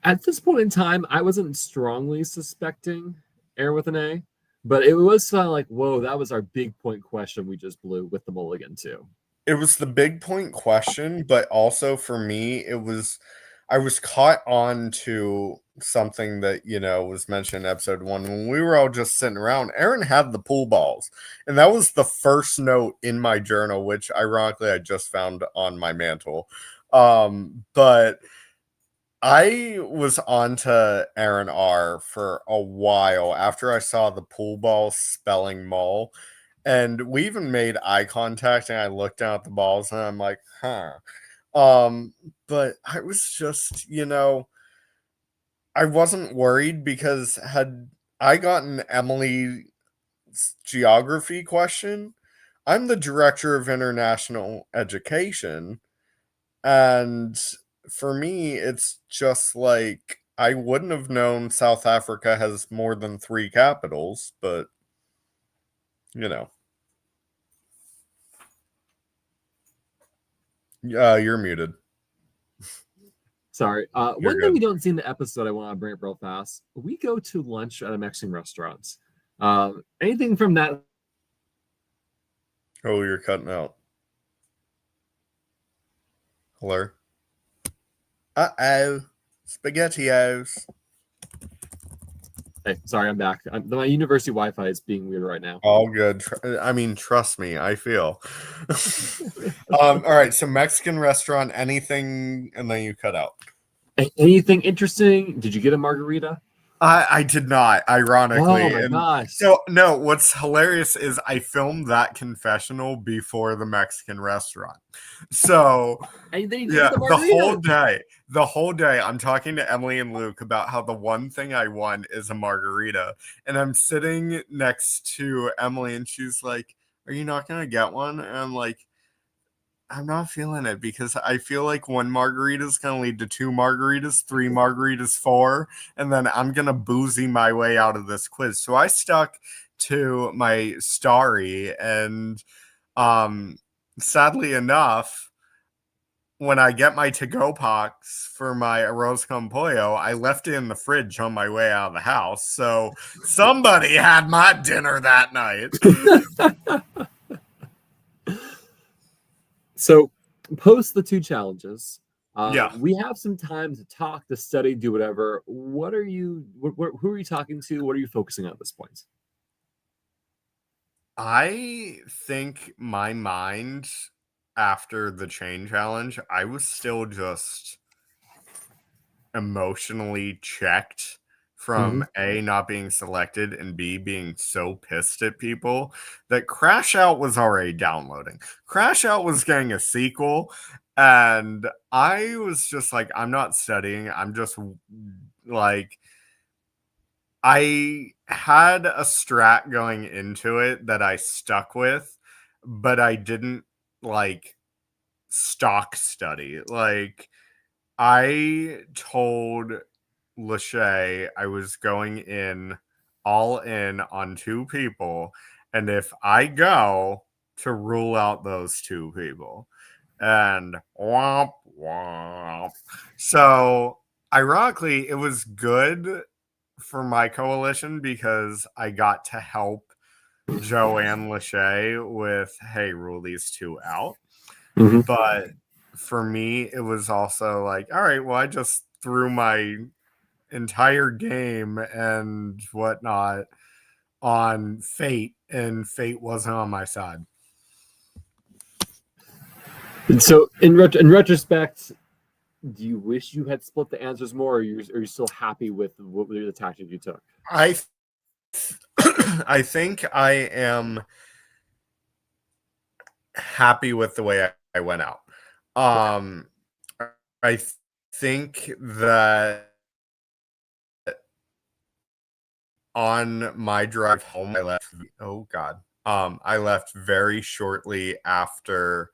Speaker 1: At this point in time, I wasn't strongly suspecting Aaron with an A, but it was kind of like, whoa, that was our big point question we just blew with the mulligan too.
Speaker 2: It was the big point question, but also for me, I was caught on to something that, was mentioned in episode 1. When we were all just sitting around, Aaron had the pool balls. And that was the first note in my journal, which ironically I just found on my mantle. But I was on to Aaron R for a while after I saw the pool ball spelling mole. And we even made eye contact, and I looked down at the balls, and I'm like, huh. But I was just, I wasn't worried because had I gotten Emily's geography question, I'm the director of international education. And for me, it's just like, I wouldn't have known South Africa has more than 3 capitals, but, you're muted.
Speaker 1: Sorry. One thing we don't see in the episode I want to bring up real fast. We go to lunch at a Mexican restaurant. Anything from that?
Speaker 2: Oh, you're cutting out. Hello? Uh-oh. SpaghettiOs.
Speaker 1: Hey, sorry, I'm back. My university Wi-Fi is being weird right now.
Speaker 2: All good. I mean, trust me, I feel. All right, so Mexican restaurant, anything, and then you cut out.
Speaker 1: Anything interesting? Did you get a margarita?
Speaker 2: I did not,
Speaker 1: Oh
Speaker 2: ironically.
Speaker 1: my
Speaker 2: And
Speaker 1: gosh.
Speaker 2: so, no, what's hilarious is I filmed that confessional before the Mexican restaurant. So,
Speaker 1: And then you didn't get
Speaker 2: yeah,
Speaker 1: the margarita.
Speaker 2: the whole day, I'm talking to Emily and Luke about how the one thing I want is a margarita. And I'm sitting next to Emily, and she's like, "Are you not going to get one?" And I'm like, I'm not feeling it because I feel like one margarita is going to lead to two margaritas, three margaritas, four, and then I'm going to boozy my way out of this quiz. So I stuck to my story, and um, sadly enough, when I get my to-go box for my arroz con pollo, I left it in the fridge on my way out of the house. So somebody had my dinner that night.
Speaker 1: So, post the 2 challenges.
Speaker 2: Yeah.
Speaker 1: We have some time to talk, to study, do whatever. What are you? Who are you talking to? What are you focusing on at this point?
Speaker 2: I think my mind after the chain challenge, I was still just emotionally checked
Speaker 1: Mhm.
Speaker 2: from A, not being selected, and B, being so pissed at people that Crash Out was already downloading. Crash Out was getting a sequel, and I was just like, I'm not studying. I'm just like, I had a strat going into it that I stuck with, but I didn't like stock study. Like, I told Lachey I was going in all in on 2 people, and if I go, to rule out those 2 people. And womp womp. So ironically, it was good for my coalition because I got to help Joanne Lachey with, hey, rule these 2 out.
Speaker 1: Mhm.
Speaker 2: But for me, it was also like, all right, well, I just threw my entire game and whatnot on fate, and fate wasn't on my side.
Speaker 1: And so, in retrospect, do you wish you had split the answers more, or are you still happy with the tactic you took?
Speaker 2: I I think I am happy with the way I went out. Um, I think that on my drive home, I left. Oh God, I left very shortly after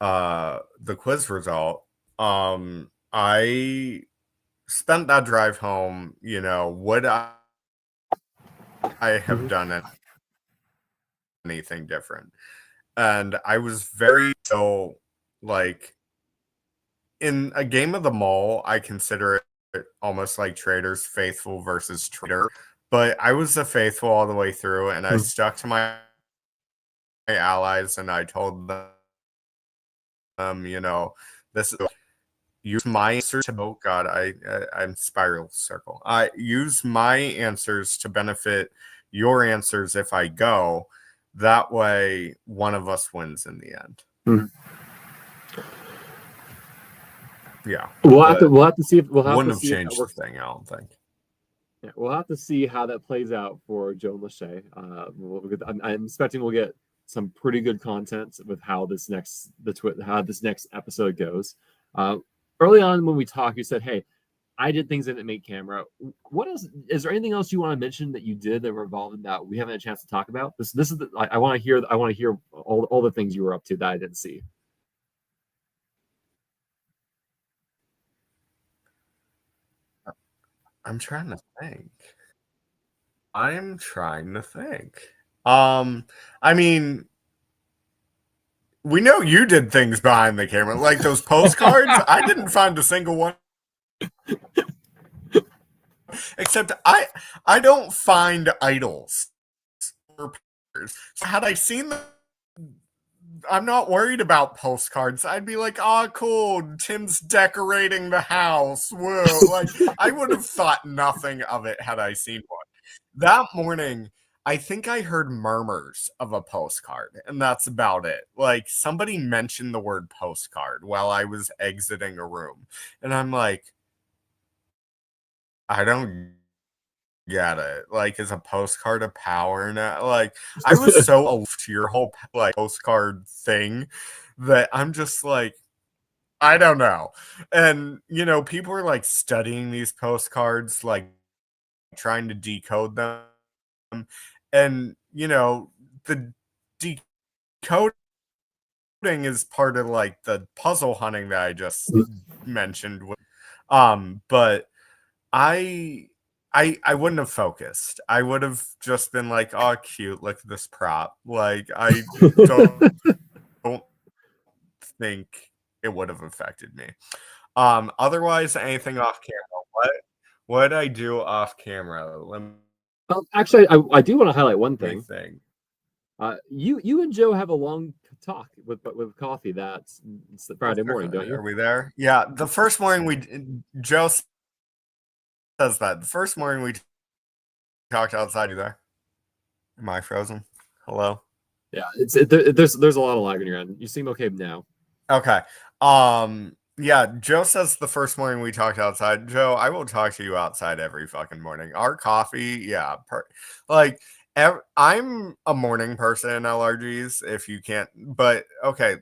Speaker 2: the quiz result. I spent that drive home. Would I have
Speaker 1: Mhm.
Speaker 2: done anything different? And I was very so like in a game of the mall, I consider it almost like Trader's faithful versus Trader. But I was the faithful all the way through, and I
Speaker 1: Mhm.
Speaker 2: stuck to my allies, and I told them, this is use my answer to. Oh God, I'm spiral circle. I use my answers to benefit your answers if I go. That way, one of us wins in the end.
Speaker 1: Mhm.
Speaker 2: Yeah,
Speaker 1: We'll
Speaker 2: but
Speaker 1: have to see if
Speaker 2: wouldn't have
Speaker 1: see if that
Speaker 2: changed the
Speaker 1: works.
Speaker 2: thing. I don't think.
Speaker 1: Yeah, we'll have to see how that plays out for Joe Lachey. I'm expecting we'll get some pretty good content with how how this next episode goes. Uh, Early on when we talked, you said, "Hey, I did things in the make camera." What else? Is there anything else you want to mention that you did that were involved in that we haven't had a chance to talk about? This is I want to hear. I want to hear all the things you were up to that I didn't see.
Speaker 2: I'm trying to think. I'm trying to think. I mean, we know you did things behind the camera, like those postcards. I didn't find a single one, except I don't find idols. So had I seen them, I'm not worried about postcards. I'd be like, "Oh, cool! Tim's decorating the house. Whoa!" Like I would have thought nothing of it had I seen one. That morning, I think I heard murmurs of a postcard, and that's about it. Like somebody mentioned the word postcard while I was exiting a room, and I'm like, I don't get it. Like, is a postcard of power now? Like, I was so aloof to your whole like postcard thing that I'm just like, I don't know. And people are like studying these postcards, like trying to decode them. And the decoding is part of like the puzzle hunting that I just mentioned. But I wouldn't have focused. I would have just been like, oh, cute, look at this prop. Like, I don't think it would have affected me. Otherwise, anything off camera. What did I do off camera? Let
Speaker 1: Actually, I do want to highlight one
Speaker 2: me
Speaker 1: thing.
Speaker 2: think.
Speaker 1: You and Joe have a long talk with coffee. That's Friday morning, don't you?
Speaker 2: Are we there? Yeah, the first morning Joe says that. The first morning we talked outside. You there? Am I frozen? Hello?
Speaker 1: Yeah, there's a lot of lag on your end. You seem okay now.
Speaker 2: Okay. Yeah, Joe says the first morning we talked outside. Joe, I will talk to you outside every fucking morning. Our coffee, yeah, I'm a morning person in LRGs. If you can't, but okay.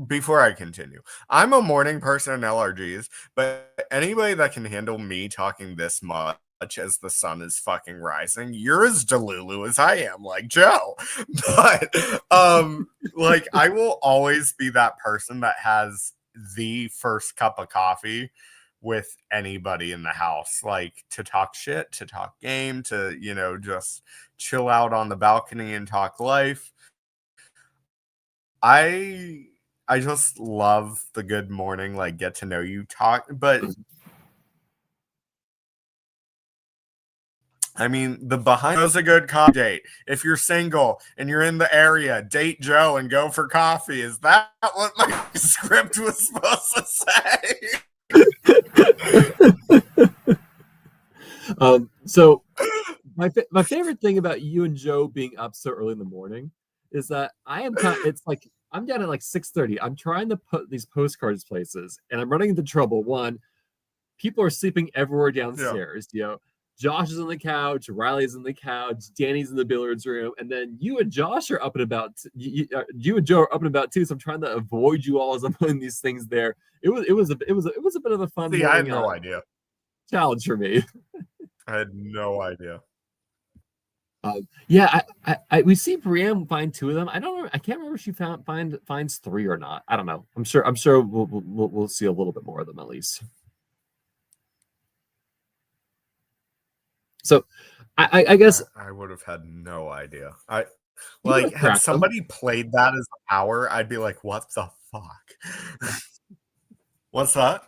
Speaker 2: Before I continue, I'm a morning person in LRGs, but anybody that can handle me talking this much as the sun is fucking rising, you're as delulu as I am, like Joe. But like I will always be that person that has the first cup of coffee with anybody in the house, like to talk shit, to talk game, to just chill out on the balcony and talk life. I just love the good morning, like get to know you talk. But I mean, the behind was a good coffee date. If you're single and you're in the area, date Joe and go for coffee. Is that what my script was supposed to say?
Speaker 1: So my favorite thing about you and Joe being up so early in the morning is that it's like I'm down at like 6:30. I'm trying to put these postcards places, and I'm running into trouble. One, people are sleeping everywhere downstairs.
Speaker 2: Yeah.
Speaker 1: Josh is on the couch, Riley's on the couch, Danny's in the billiards room, and then you and Josh are up and about. You and Joe are up and about too. So I'm trying to avoid you all as I'm putting these things there. It was a bit of a fun.
Speaker 2: See, I had no idea.
Speaker 1: Challenge for me.
Speaker 2: I had no idea.
Speaker 1: Yeah, we see Brienne find two of them. I can't remember if she finds three or not. I don't know. I'm sure we'll see a little bit more of them at least. So, I guess
Speaker 2: I would have had no idia. Had somebody played that as a power, I'd be like, what the fuck? What's that?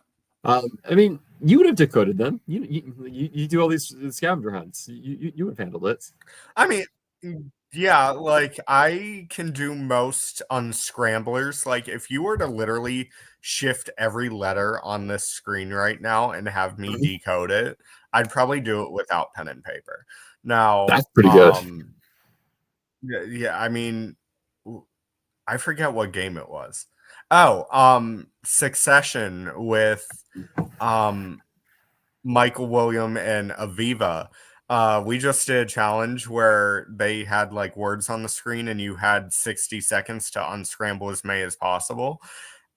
Speaker 1: I mean, you would have decoded them. You do all these scavenger hunts. You would have handled it.
Speaker 2: I mean, yeah, like I can do most unscramblers. Like if you were to literally shift every letter on this screen right now and have me decode it, I'd probably do it without pen and paper. Now
Speaker 1: that's pretty good.
Speaker 2: Yeah, I mean, I forget what game it was. Oh, Succession with Michael William and Aviva. We just did a challenge where they had like words on the screen and you had 60 seconds to unscramble as many as possible.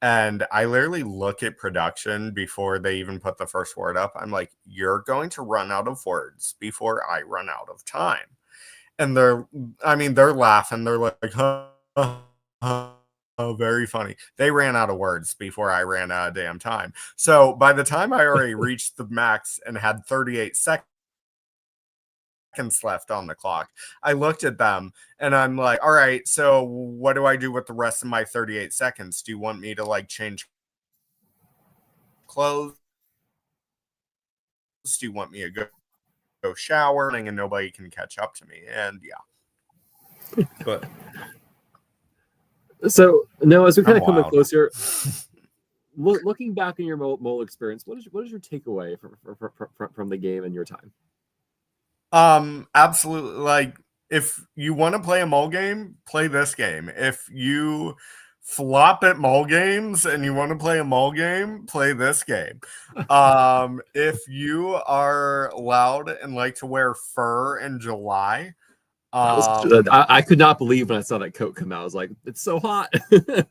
Speaker 2: And I literally look at production before they even put the first word up. I'm like, you're going to run out of words before I run out of time. And they're laughing. They're like, oh, very funny. They ran out of words before I ran out of damn time. So by the time I already reached the max and had 38 seconds left on the clock, I looked at them and I'm like, all right, so what do I do with the rest of my 38 seconds? Do you want me to like change clothes? Do you want me to go shower? And nobody can catch up to me. And yeah. But
Speaker 1: so no, as we kind of come in closer, looking back on your mole experience, what is your takeaway from the game and your time?
Speaker 2: Absolutely. Like if you want to play a mole game, play this game. If you flop at mall games and you want to play a mall game, play this game. If you are loud and like to wear fur in July,
Speaker 1: I could not believe when I saw that coat come out. I was like, it's so hot.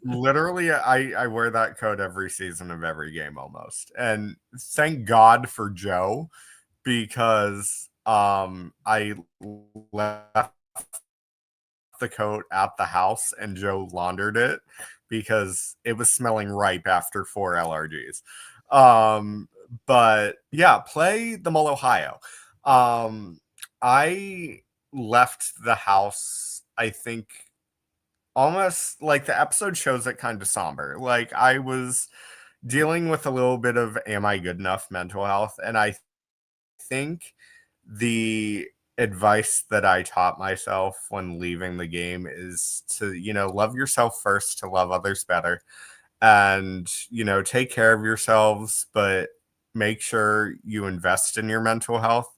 Speaker 2: literally, I wear that coat every season of every game almost. And thank God for Joe, because I left the coat at the house and Joe laundered it because it was smelling ripe after 4 LRGs. But yeah, play the Mall Ohio. I left the house, I think, almost like the episode shows it kind of somber. Like I was dealing with a little bit of am I good enough mental health, and I think the advice that I taught myself when leaving the game is to, love yourself first to love others better, and, take care of yourselves, but make sure you invest in your mental health.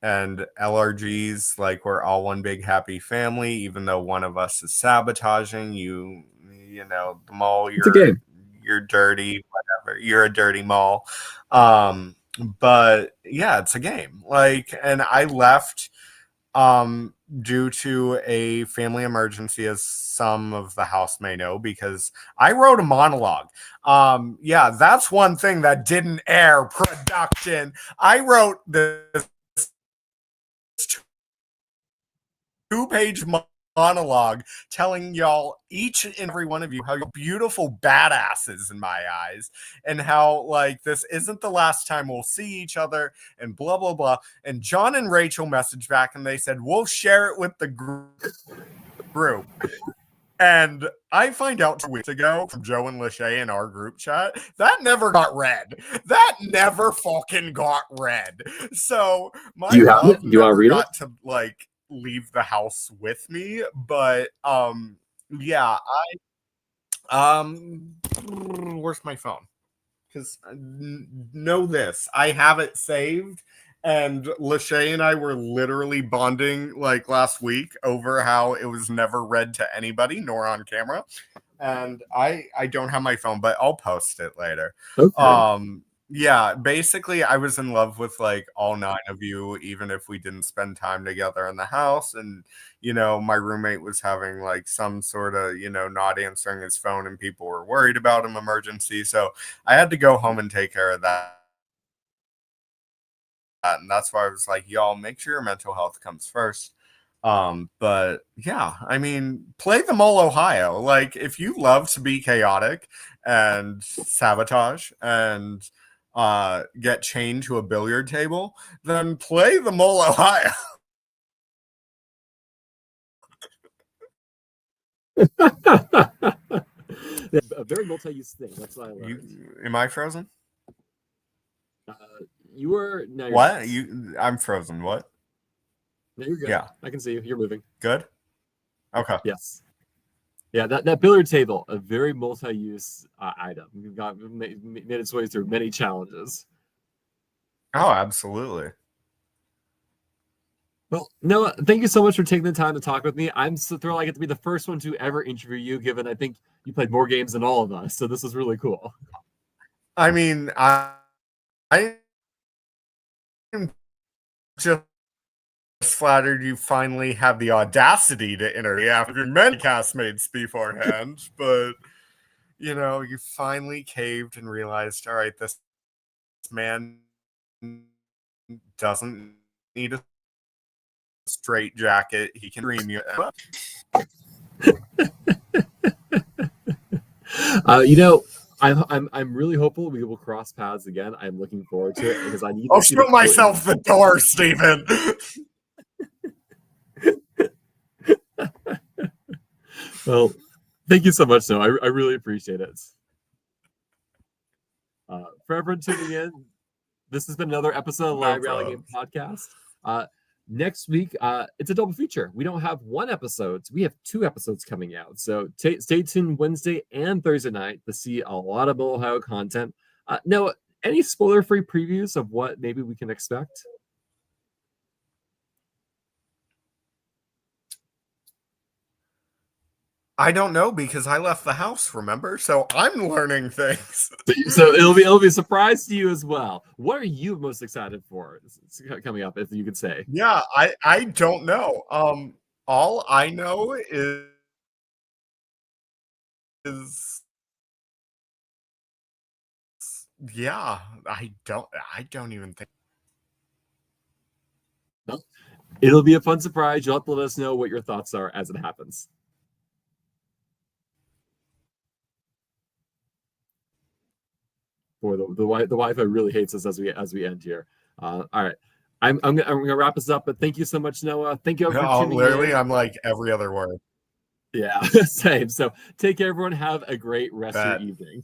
Speaker 2: And LRGs, like, we're all one big happy family, even though one of us is sabotaging the mall,
Speaker 1: It's a game.
Speaker 2: you're dirty, whatever. You're a dirty mall. But yeah, it's a game. Like, and I left due to a family emergency, as some of the house may know, because I wrote a monologue. Yeah, that's one thing that didn't air, production. I wrote this 2-page monologue telling y'all, each and every one of you, how you're beautiful badasses in my eyes, and how, like, this isn't the last time we'll see each other, and blah blah blah. And John and Rachel messaged back and they said, we'll share it with the group. And I find out 2 weeks ago from Joe and Lachey in our group chat, that never got read. That never fucking got read. So my mom never got to, like, leave the house with me. But yeah, where's my phone? Because know this, I have it saved. And Lachey and I were literally bonding, like, last week over how it was never read to anybody, nor on camera. And I don't have my phone, but I'll post it later.
Speaker 1: Okay.
Speaker 2: Yeah, basically I was in love with, like, all 9 of you, even if we didn't spend time together in the house. And, my roommate was having, like, some sort of, not answering his phone, and people were worried about him, emergency. So I had to go home and take care of that. And that's why I was like, y'all, make sure your mental health comes first. But yeah, I mean, play the Mall Ohio. Like, if you love to be chaotic and sabotage and get chained to a billiard table, then play the Mall Ohio.
Speaker 1: A very multi-use thing. That's what I learned.
Speaker 2: Am I frozen?
Speaker 1: You were no.
Speaker 2: What? I'm frozen. What?
Speaker 1: No, you're good.
Speaker 2: Yeah,
Speaker 1: I can see you. You're moving.
Speaker 2: Good. Okay.
Speaker 1: Yes. Yeah, that billiard table, a very multi-use item. We've got made its way through many challenges.
Speaker 2: Oh, absolutely.
Speaker 1: Well, Noah, thank you so much for taking the time to talk with me. I'm so thrilled I get to be the first one to ever interview you, given I think you played more games than all of us. So this is really cool.
Speaker 2: I mean, I am just flattered you finally have the audacity to interview after many castmates beforehand, but you finally caved and realized, all right, this man doesn't need a straight jacket. He can dream you.
Speaker 1: I'm really hopeful we will cross paths again. I'm looking forward to it because I need.
Speaker 2: I'll show myself the door, Steven.
Speaker 1: Well, thank you so much, though. I really appreciate it. For everyone tuning in, this has been another episode of the Live Rally Game Podcast. Next week, it's a double feature. We don't have 1 episode. We have 2 episodes coming out. So stay tuned Wednesday and Thursday night to see a lot of Ohio content. Noah, any spoiler-free previews of what maybe we can expect?
Speaker 2: I don't know because I left the house, remember? So I'm learning things.
Speaker 1: So it'll be a surprise to you as well. What are you most excited for coming up, if you could say?
Speaker 2: Yeah, I don't know. All I know is yeah, I don't even think.
Speaker 1: Well, it'll be a fun surprise. You'll have to let us know what your thoughts are as it happens. For the Wi-Fi really hates us as we end here. All right. I'm gonna wrap this up, but thank you so much, Noah. Thank you for tuning
Speaker 2: Literally,
Speaker 1: in.
Speaker 2: I'm like every other word.
Speaker 1: Yeah, same. So take care, everyone. Have a great rest of your
Speaker 2: That
Speaker 1: evening.